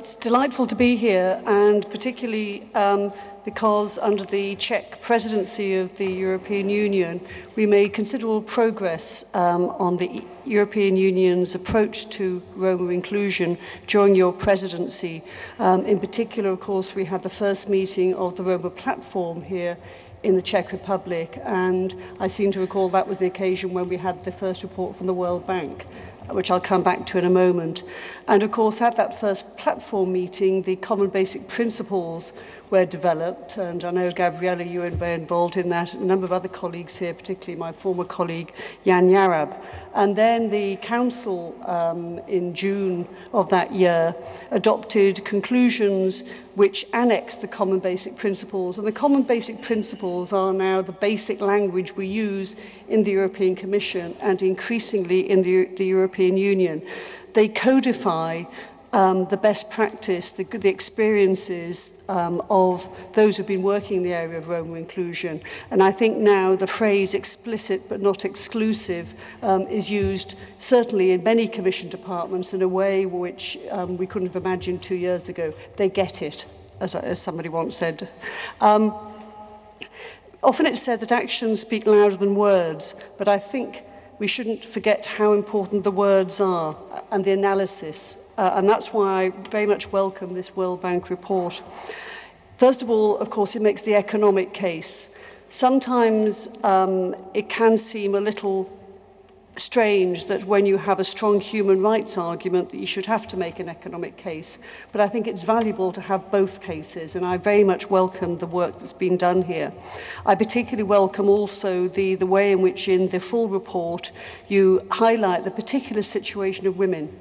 it's delightful to be here, and particularly because under the Czech presidency of the European Union, we made considerable progress on the European Union's approach to Roma inclusion during your presidency. In particular, of course, we had the first meeting of the Roma platform here in the Czech Republic, and I seem to recall that was the occasion when we had the first report from the World Bank, which I'll come back to in a moment. And of course, at that first platform meeting, the common basic principles were developed, and I know, Gabriella, you were very involved in that, and a number of other colleagues here, particularly my former colleague, Jan Jarab. And then the Council, in June of that year, adopted conclusions which annex the common basic principles. And the common basic principles are now the basic language we use in the European Commission and increasingly in the European Union. They codify the best practice, the experiences of those who've been working in the area of Roma inclusion. And I think now the phrase explicit but not exclusive is used certainly in many Commission departments in a way which we couldn't have imagined 2 years ago. They get it, as somebody once said. Often it's said that actions speak louder than words, but I think we shouldn't forget how important the words are and the analysis. And that's why I very much welcome this World Bank report. First of all, of course, it makes the economic case. Sometimes it can seem a little strange that when you have a strong human rights argument that you should have to make an economic case. But I think it's valuable to have both cases, and I very much welcome the work that's been done here. I particularly welcome also the way in which in the full report you highlight the particular situation of women,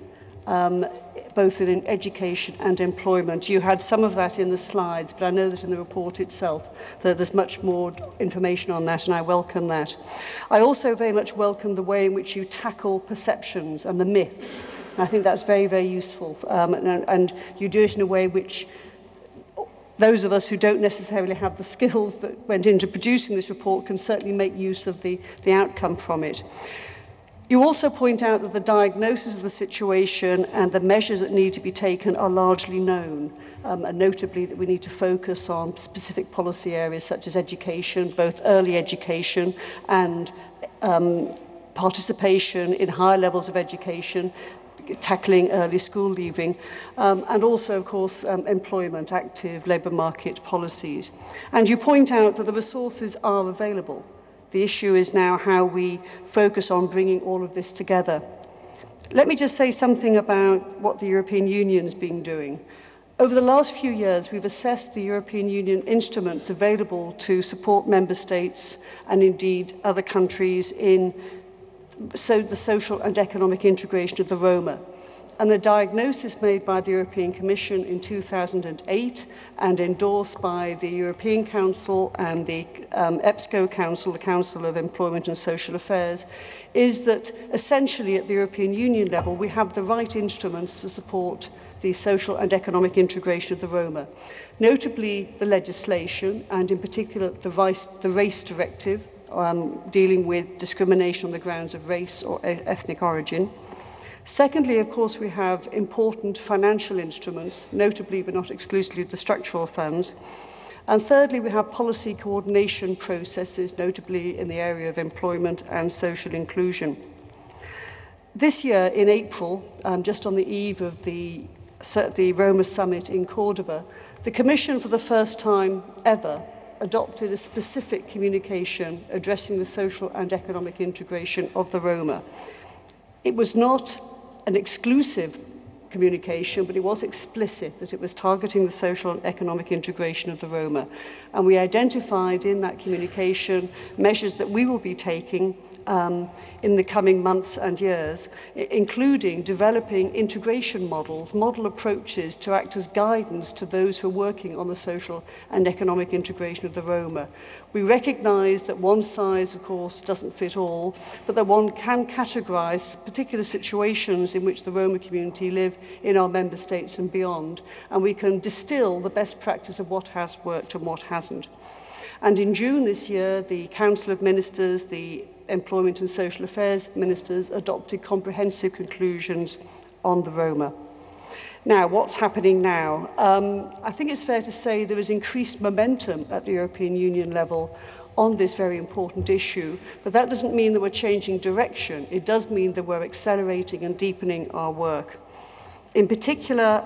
both in education and employment. You had some of that in the slides, but I know that in the report itself that there's much more information on that, and I welcome that. I also very much welcome the way in which you tackle perceptions and the myths. And I think that's very, very useful, and you do it in a way which those of us who don't necessarily have the skills that went into producing this report can certainly make use of the outcome from it. You also point out that the diagnosis of the situation and the measures that need to be taken are largely known, and notably that we need to focus on specific policy areas such as education, both early education and participation in higher levels of education, tackling early school leaving, and also, of course, employment, active labour market policies. And you point out that the resources are available. The issue is now how we focus on bringing all of this together. Let me just say something about what the European Union has been doing. Over the last few years, we've assessed the European Union instruments available to support member states and indeed other countries in the social and economic integration of the Roma. And the diagnosis made by the European Commission in 2008 and endorsed by the European Council and the EPSCO Council, the Council of Employment and Social Affairs, is that essentially at the European Union level we have the right instruments to support the social and economic integration of the Roma. Notably the legislation, and in particular the race directive, dealing with discrimination on the grounds of race or ethnic origin. Secondly, of course, we have important financial instruments, notably but not exclusively the structural funds. And thirdly, we have policy coordination processes, notably in the area of employment and social inclusion. This year, in April, just on the eve of the Roma Summit in Cordoba, the Commission, for the first time ever, adopted a specific communication addressing the social and economic integration of the Roma. It was not an exclusive communication, but it was explicit that it was targeting the social and economic integration of the Roma. And we identified in that communication measures that we will be taking in the coming months and years, including developing integration models, model approaches to act as guidance to those who are working on the social and economic integration of the Roma. We recognise that one size, of course, doesn't fit all, but that one can categorise particular situations in which the Roma community live in our member states and beyond, and we can distill the best practice of what has worked and what hasn't. And in June this year, the Council of Ministers, the Employment and Social Affairs Ministers adopted comprehensive conclusions on the Roma. Now, what's happening now? I think it's fair to say there is increased momentum at the European Union level on this very important issue, but that doesn't mean that we're changing direction. It does mean that we're accelerating and deepening our work. In particular,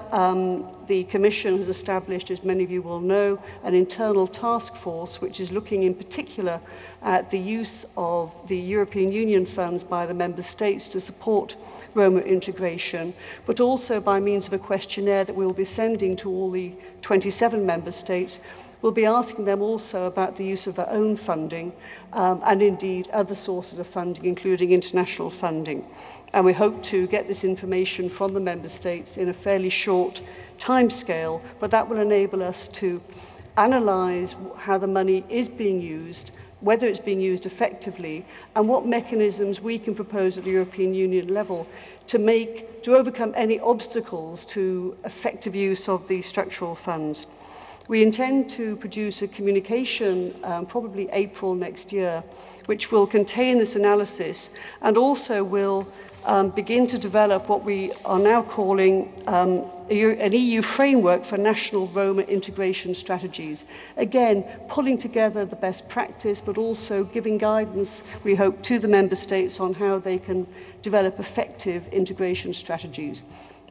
the Commission has established, as many of you will know, an internal task force which is looking in particular at the use of the European Union funds by the Member States to support Roma integration, but also by means of a questionnaire that we will be sending to all the 27 Member States. We'll be asking them also about the use of their own funding and indeed other sources of funding, including international funding. And we hope to get this information from the Member States in a fairly short timescale, but that will enable us to analyse how the money is being used, whether it's being used effectively, and what mechanisms we can propose at the European Union level to overcome any obstacles to effective use of the structural funds. We intend to produce a communication, probably April next year, which will contain this analysis and also will begin to develop what we are now calling an EU framework for national Roma integration strategies. Again, pulling together the best practice, but also giving guidance, we hope, to the Member States on how they can develop effective integration strategies.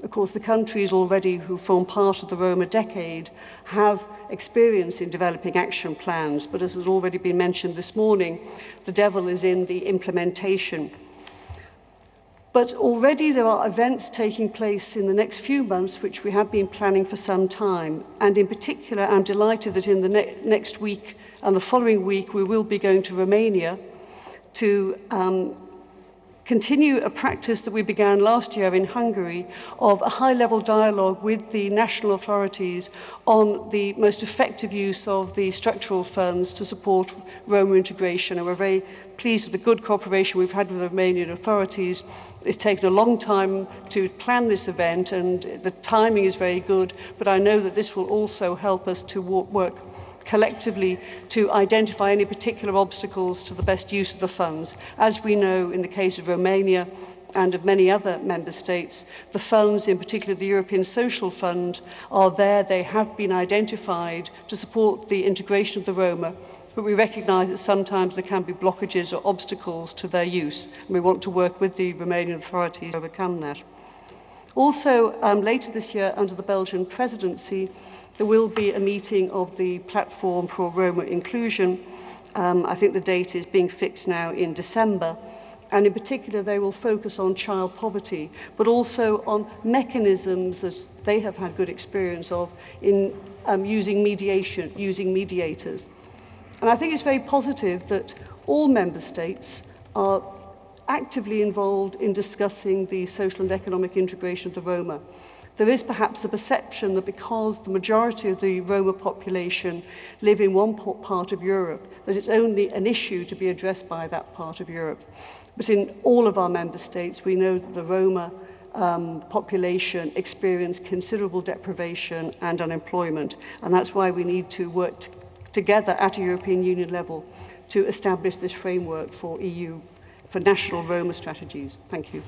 Of course, the countries already who form part of the Roma decade have experience in developing action plans, but as has already been mentioned this morning, the devil is in the implementation. But already there are events taking place in the next few months which we have been planning for some time. And in particular, I'm delighted that in the next week and the following week, we will be going to Romania to continue a practice that we began last year in Hungary of a high-level dialogue with the national authorities on the most effective use of the structural funds to support Roma integration. And we're very pleased with the good cooperation we've had with the Romanian authorities. It's taken a long time to plan this event and the timing is very good, but I know that this will also help us to work collectively to identify any particular obstacles to the best use of the funds. As we know in the case of Romania and of many other member states, the funds, in particular the European Social Fund, are there. They have been identified to support the integration of the Roma, but we recognise that sometimes there can be blockages or obstacles to their use, and we want to work with the Romanian authorities to overcome that. Also, later this year, under the Belgian presidency, there will be a meeting of the Platform for Roma Inclusion. I think the date is being fixed now in December. And in particular, they will focus on child poverty, but also on mechanisms that they have had good experience of in using mediation, using mediators. And I think it's very positive that all member states are actively involved in discussing the social and economic integration of the Roma. There is perhaps a perception that because the majority of the Roma population live in one part of Europe, that it's only an issue to be addressed by that part of Europe. But in all of our member states, we know that the Roma population experience considerable deprivation and unemployment, and that's why we need to work together at a European Union level to establish this framework for national Roma strategies. Thank you.